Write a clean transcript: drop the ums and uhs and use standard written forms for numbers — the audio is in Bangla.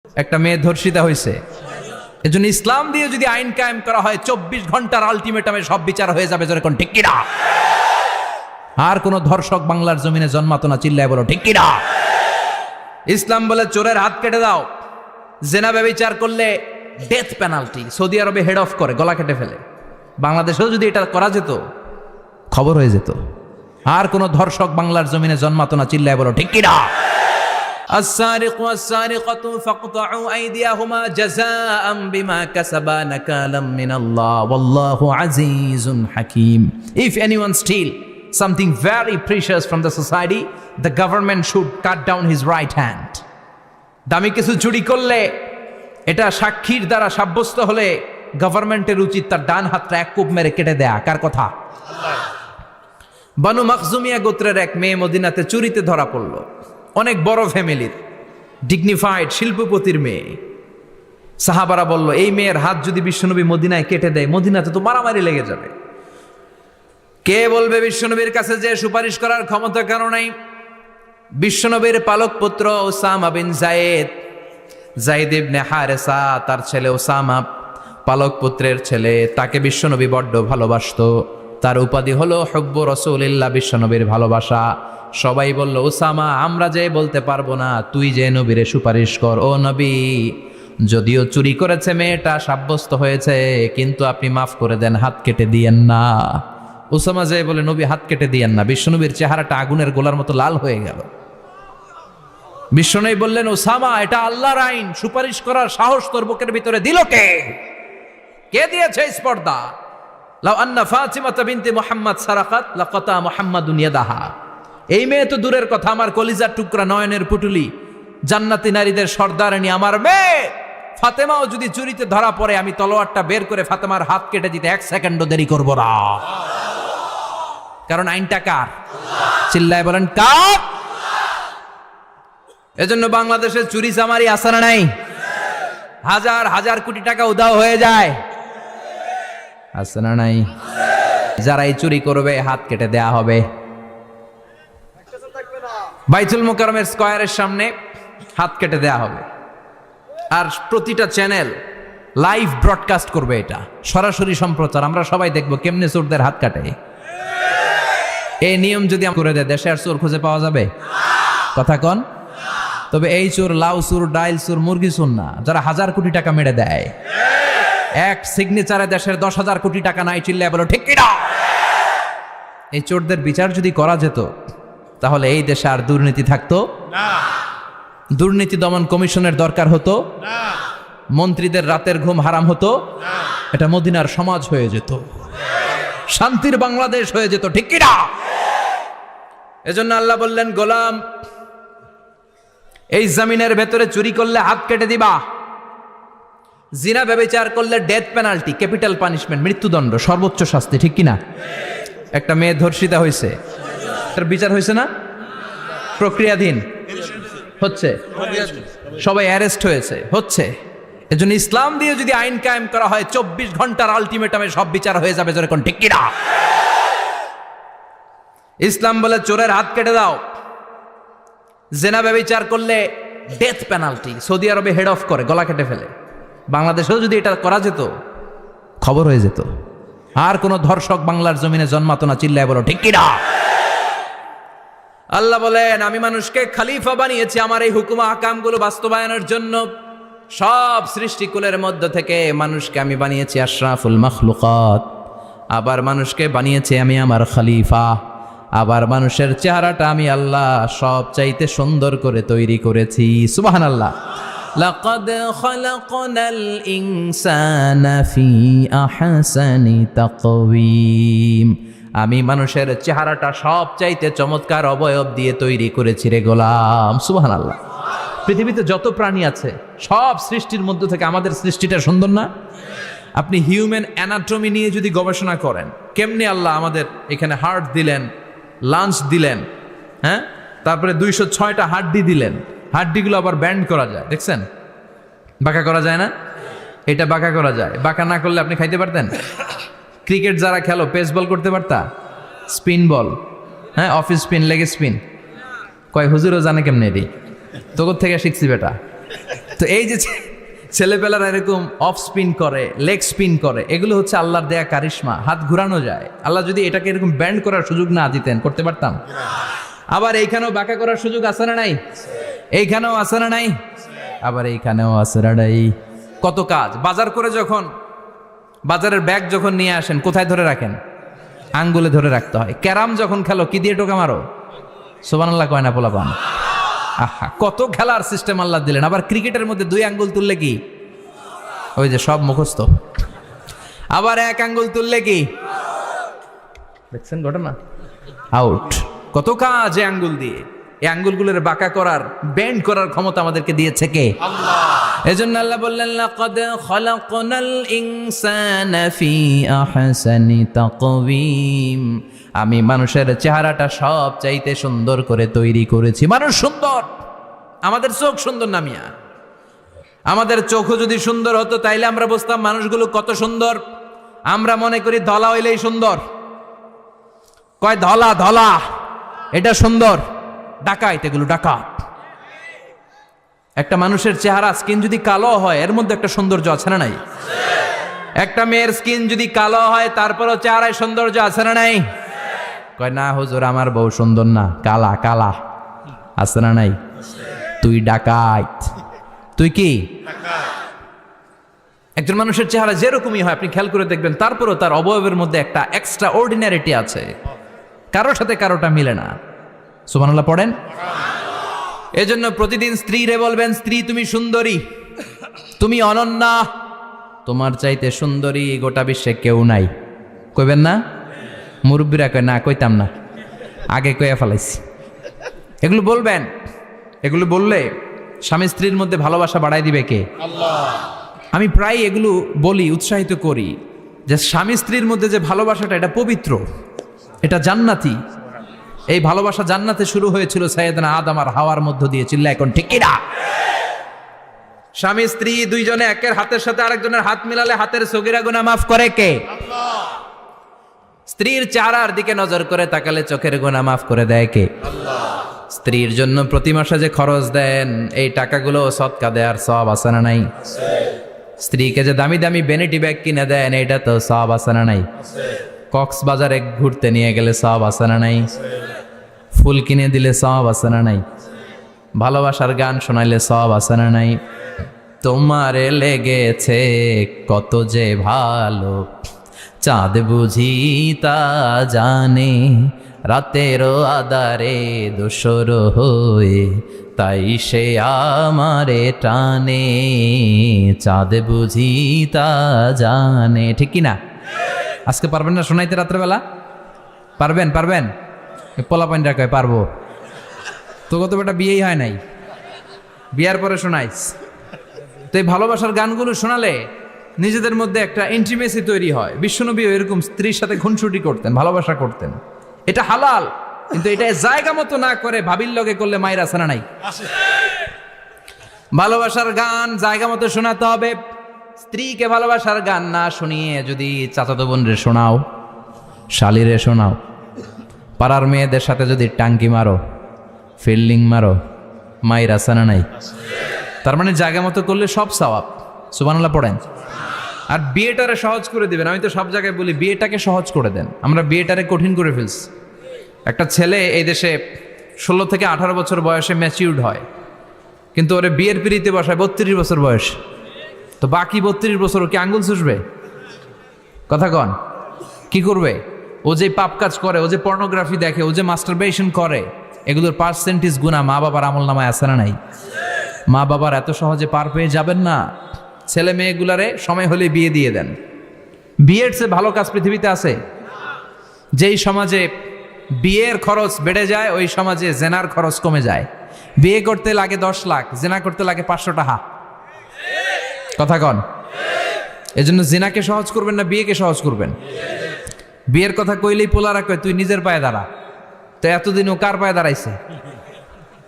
একটা মেয়ে ধর্ষিতা হয়েছে, এজন্য ইসলাম দিয়ে যদি আইন কায়েম করা হয় 24 ঘন্টার আলটিমেটামে সব বিচার হয়ে যাবে, যেরকম ঠিক কিনা? আর কোন ধর্ষক বাংলার জমিনে জন্মাতো না, চিল্লায় বলো ঠিক কিনা? ইসলাম বলে চোরের হাত কেটে দাও, জেনা ব্যভিচার করলে ডেথ পেনাল্টি। সৌদি আরবে হেড অফ করে, গলা কেটে ফেলে। বাংলাদেশেও যদি এটা করা যেত, খবর হয়ে যেত। আর কোন ধর্ষক বাংলার জমিনে জন্মাতো না, চিল্লায় বলো ঠিক কিনা? السارق والسارقة فاقطعوا أيديهما جزاء بما كسبا نكالا من الله والله عزيز حكيم. If anyone steal something very precious from the society, the government should cut down his right hand. দামি কিছু চুরি করলে, এটা সাক্ষীর দ্বারা সাব্যস্ত হলে গভর্নমেন্টের উচিত তার ডান হাতটা এক কোপ মেরে কেটে দেয়া। কার কথা? বানু মাখজুমিয়া গোত্রের এক মেয়ে মদিনাতে চুরিতে ধরা পড়ল। অনেক বড় ফ্যামিলির, ডিগনিফাইড শিল্পপতির মেয়ে। সাহাবারা বলল, এই মেয়ের হাত যদি বিশ্বনবী মদিনায় কেটে দেয়, মদিনাতে তো মারামারি লেগে যাবে। কে বলবে বিশ্বনবীর কাছে যে সুপারিশ করার ক্ষমতা কারো নাই? বিশ্বনবীর পালক পুত্র ওসামা বিন যায়েদ, যায়েদ ইবনে হারেসা, তার ছেলে ওসামা পালক পুত্রের ছেলে, তাকে বিশ্বনবী বড্ড ভালোবাসতো। তার উপাধি হলো হুব্বু রাসূলিল্লাহ, বিশ্বনবীর ভালোবাসা। সবাই বলল, ওসামা, আমরা যে বলতে পারবো না, তুই যে নবীরে সুপারিশ কর। ও নবী, যদিও চুরি করেছে মেয়েটা, সাব্যস্ত হয়েছে, কিন্তু আপনি মাফ করে দেন, হাত কেটে দিয়েন না। ওসামা যে বলে, নবী হাত কেটে দিয়েন না। বিশ্বনবীর চেহারাটা আগুনের গোলার মতো লাল হয়ে গেল। বিশ্বনবী বললেন, ওসামা, এটা আল্লাহর আইন, সুপারিশ করার সাহস তোর বুকের ভিতরে দিল কে? কে দিয়েছে স্পর্ধা? লাউ আন্না ফাতিমা বিনতে মুহাম্মদ সারাকাত লাকাতা মুহাম্মাদুন ইয়াদাহা। এই মেয়ে তো দূরের কথা, আমার কলিজার টুকরা, নয়নের পুটুলি, জান্নাতি নারীদের সর্দারানী আমার মেয়ে ফাতেমাও যদি চুরিতে ধরা পড়ে, আমি তলোয়ারটা বের করে ফাতেমার হাত কেটে দিতে 1 সেকেন্ডও দেরি করব না। কারণ আইনটা কার? চিল্লায় বলেন কার? এজন্য বাংলাদেশের চুরি চামারি আছে না নাই? হাজার হাজার কোটি টাকা উধাও হয়ে যায়, আছে না নাই? যারা এই চুরি করবে, হাত কেটে দেয়া হবে। বাইতুল মুকাররমের স্কয়ারের সামনে হাত কেটে দেয়া হবে। আর প্রতিটা চ্যানেল লাইভ ব্রডকাস্ট করবে, এটা সরাসরি সম্প্রচার। আমরা সবাই দেখবো কেমনে চোরদের হাত কাটে। এই নিয়ম যদি করে দেয়, দেশে আর চোর খুঁজে পাওয়া যাবে? কথা কন। তবে এই চোর লাউ চোর, ডাইল চোর, মুরগি চোর না, যারা 1000 কোটি টাকা মেরে দেয়। এক সিগনেচারে দেশের 10,000 কোটি টাকা নাই, চিল্লায় বলো ঠিক কিনা? এই চোরদের বিচার যদি করা যেত, তাহলে এই দেশে আর দুর্নীতি থাকতো না। দুর্নীতি দমন কমিশনের দরকার হতো না। মন্ত্রীদের রাতের ঘুম হারাম হতো না। এটা মদিনার সমাজ হয়ে যেত, শান্তির বাংলাদেশ হয়ে যেত, ঠিক কিনা? এজন্য আল্লাহ বললেন, গোলাম, এই জমিনের ভেতরে চুরি করলে হাত কেটে দিবা, জিনা ব্যভিচার করলে ডেথ পেনাল্টি, ক্যাপিটাল পানিশমেন্ট, মৃত্যুদণ্ড, সর্বোচ্চ শাস্তি, ঠিক কিনা? একটা মেয়ে ধর্ষিতা হয়েছে, তার বিচার হয়েছে না? প্রক্রিয়াধীন হচ্ছে, সবাই অ্যারেস্ট হয়েছে, হচ্ছে। এজন্য ইসলাম দিয়ে যদি আইন কায়েম করা হয়, 24 ঘন্টার আলটিমেটামে সব বিচার হয়ে যাবে, যেরকম ঠিক কিনা? ইসলাম বলে চোরের হাত কেটে দাও, জেনা ব্যভিচার করলে ডেথ পেনাল্টি। সৌদি আরবে হেড অফ করে, গলা কেটে ফেলে। বাংলাদেশেও যদি এটা করা যেত, খবর হয়ে যেত। আর কোন ধর্ষক বাংলার জমিনে জন্মাতো না, চিল্লায় বলো ঠিক কিনা? আল্লাহ বলেন, আমি মানুষকে খলিফা বানিয়েছি আমার এই হুকুম আহকামগুলো বাস্তবায়নের জন্য। সব সৃষ্টিকুলের মধ্য থেকে মানুষকে আমি বানিয়েছি আশরাফুল মাখলুকাত। আবার মানুষকে বানিয়েছি আমি আমার খলিফা। আবার মানুষের চেহারাটা আমি আল্লাহ সব চাইতে সুন্দর করে তৈরি করেছি। সুবহানাল্লাহ। লাকাদ খালাকনাল ইনসানা ফি আহসানি তাকওয়িম। আমি মানুষের চেহারাটা সব চাইতে চমৎকার অবয়ব দিয়ে তৈরি করেছি রে গোলাম। সুবহানাল্লাহ। পৃথিবীতে যত প্রাণী আছে, সব সৃষ্টির মধ্য থেকে আমাদের সৃষ্টিটা সুন্দর না? আপনি হিউম্যান অ্যানাটমি নিয়ে যদি গবেষণা করেন, কেমনে আল্লাহ আমাদের এখানে হার্ট দিলেন, লাঞ্চ দিলেন, হ্যাঁ, তারপরে 206টা হাড্ডি দিলেন। হাড্ডিগুলো আবার ব্যান্ড করা যায়, দেখছেন? বাঁকা করা যায় না? এটা বাঁকা করা যায়। বাঁকা না করলে আপনি খাইতে পারতেন? ক্রিকেট যারা খেলো, পেস বল করতে পারতা? স্পিন বল, হ্যাঁ, অফিস স্পিন, লেগ স্পিন, কয় হুজুরও জানে কেমনে? এটি তোর থেকে শিখছি বেটা। তো এই যে ছেলেপেলারা এরকম অফ স্পিন করে, লেগ স্পিন করে, এগুলো হচ্ছে আল্লাহর দেয়া কারিশমা। হাত ঘুরানো যায়। আল্লাহ যদি এটাকে এরকম ব্যান্ড করার সুযোগ না দিতেন, করতে পারতাম? আবার এইখানেও বাঁকা করার সুযোগ আছে না নাই? এইখানেও আছে না নাই? আবার এইখানেও আছে না নাই? কত কাজ। বাজার করে যখন বাজারের ব্যাগ যখন নিয়ে আসেন, কোথায় ধরে রাখেন? আঙ্গুলে ধরে রাখতে হয়। ক্যারাম যখন খেলো, কি দিয়ে টোকা মারো? সুবহানাল্লাহ কয় না পোলাপান? আহা, কত খেলার সিস্টেম আল্লাহ দিলেন। আবার ক্রিকেটের মধ্যে 2 আঙ্গুল তুললে কি? ওই যে সব মুখস্থ। আবার 1 আঙ্গুল তুললে কি? দেখছেন ঘটনা? আউট। কত কাজ এই আঙ্গুল দিয়ে। এই আঙ্গুলগুলোর বাঁকা করার, বেন্ড করার ক্ষমতা আমাদেরকে দিয়েছে কে? আল্লাহ। এজন্য আল্লাহ বললেন, লাকাদ খালাকনাল ইনসানা ফি আহসানি তাকওয়িম। আমি মানুষের চেহারাটা সব চাইতে সুন্দর করে তৈরি করেছি। মানুষ সুন্দর, আমাদের চোখ সুন্দর না মিয়া? আমাদের চোখও যদি সুন্দর হতো তাইলে আমরা বুঝতাম মানুষগুলো কত সুন্দর। আমরা মনে করি ধলা হইলেই সুন্দর। কয় ধলা ধলা, এটা সুন্দর। ডাকাইত, এগুলো ডাকাত। একটা মানুষের চেহারা স্কিন যদি কালো হয়, এর মধ্যে একটা সৌন্দর্য আছে না নাই? একটা মেয়ের স্কিন যদি কালো হয়, তারপরও চেহারায় সৌন্দর্য আছে না নাই? কয় না হুজুর, আমার বউ সুন্দর না, কালা কালা। আছে না নাই? তুই ডাকাইত। তুই কি? একজন মানুষের চেহারা যেরকমই হয়, আপনি খেয়াল করে দেখবেন, তারপরও তার অবয়বের মধ্যে একটা এক্সট্রা অর্ডিনারিটি আছে। কারোর সাথে কারোটা মিলে না। সুবহানাল্লাহ পড়েন। এজন্য প্রতিদিন স্ত্রীরে বলবেন, স্ত্রী তুমি সুন্দরী, তুমি অনন্যা, তোমার চাইতে সুন্দরী গোটা বিশ্বে কেউ নাই। কইবেন না? মুরব্বীরা কয় না, কইতাম না, আগে কইয়া ফেলাইছি। এগুলো বলবেন। এগুলো বললে স্বামী স্ত্রীর মধ্যে ভালোবাসা বাড়াই দিবে কে? আল্লাহ। আমি প্রায় এগুলো বলি, উৎসাহিত করি যে স্বামী স্ত্রীর মধ্যে যে ভালোবাসাটা, এটা পবিত্র, এটা জান্নাতি। এই ভালোবাসা জান্নাতে শুরু হয়েছিল সাইয়েদনা আদম আর হাওয়ার মধ্য দিয়ে। চিল্লা এখন ঠিক কিনা? স্বামী স্ত্রী দুইজনে একের হাতের সাথে আরেকজনের হাত মিলালে হাতের সগীরা গুনাহ মাফ করে কে? আল্লাহ। স্ত্রীর চেহারার দিকে নজর করে তাকালে চোখের গুনাহ মাফ করে দেয় কে? আল্লাহ। স্ত্রীর জন্য প্রতি মাসে যে খরচ দেন, এই টাকাগুলো সদকা দেওয়ার সওয়াব আছে না নাই? স্ত্রীকে যে দামি দামি ভ্যানিটি ব্যাগ কিনে দেন, এটা তো সওয়াব আছে না নাই? কক্সবাজারে ঘুরতে নিয়ে গেলে সওয়াব আছে না নাই? ফুল কিনে দিলে সওয়াব আছে না নাই? ভালোবাসার গান শোনাইলে সওয়াব আছে না নাই? তোমারে লেগেছে কত যে ভালো, চাঁদ বুঝি তা জানে, রাতেরও আধারে দোসর হয়ে, তাই সে আমারে টানে, চাঁদ বুঝি তা জানে। ঠিক কিনা? আজকে পারবেন না শোনাইতে রাত্রেবেলা? পারবেন? পারবেন? পোলাপাইনরা কয় পারবো। তো কত বেটা বিয়েই হয় নাই, বিয়ার পরে শোনাইস। তো এই ভালোবাসার গানগুলো শোনালে নিজেদের মধ্যে একটা ইন্টিমেসি তৈরি হয়। বিশ্বনবীও এরকম স্ত্রীর সাথে খুনসুটি করতেন, ভালোবাসা করতেন। এটা হালাল, কিন্তু এটা জায়গা মতো না করে ভাবির লগে করলে মায়ের আছে না নাই? ভালোবাসার গান জায়গা মতো শোনাতে হবে। স্ত্রীকে ভালোবাসার গান না শুনিয়ে যদি চাচাতো বোনরে শোনাও, শালিরে শোনাও, পাড়ার মেয়েদের সাথে যদি টাঙ্কি মারো, ফিল্ডিং মারো, মায়ের আছে না নাই? তার মানে জায়গা মতো করলে সব সওয়াব। সুবহানাল্লাহ পড়েন। আর বিয়েটারে সহজ করে দিবেন। আমি তো সব জায়গায় বলি বিয়েটাকে সহজ করে দেন। আমরা বিয়েটারে কঠিন করে ফেলছি। একটা ছেলে এই দেশে 16 থেকে 18 বছর বয়সে ম্যাচিউরড হয়, কিন্তু ওরে বিয়ের পিড়িতে বসায় 32 বছর বয়স। তো বাকি 32 বছর ও কি আঙ্গুল চুষবে? কথা কন, কি করবে? ও যে পাপ কাজ করে, ও যে পর্নোগ্রাফি দেখে, ও যে মাস্টারবেশন করে, এগুলোর পার্সেন্টেজ গুণা মা বাবার আমল নামায় আছে না নাই? মা বাবার এত সহজে পার পেয়ে যাবেন না। ছেলে মেয়েগুলারে সময় হলে বিয়ে দিয়ে দেন। বিয়ের চেয়ে ভালো কাজ পৃথিবীতে আছে? যেই সমাজে বিয়ের খরচ বেড়ে যায়, ওই সমাজে জেনার খরচ কমে যায়। বিয়ে করতে লাগে 10 লাখ, জেনা করতে লাগে 500 টাকা। কথা কন। এজন্য জেনাকে সহজ করবেন না বিয়েকে সহজ করবেন? বিয়ের কথা কইলেই পোলারা কয় তুই নিজের পায়ে দাঁড়া। তো এতদিন ও কার পায়ে দাঁড়াইছে?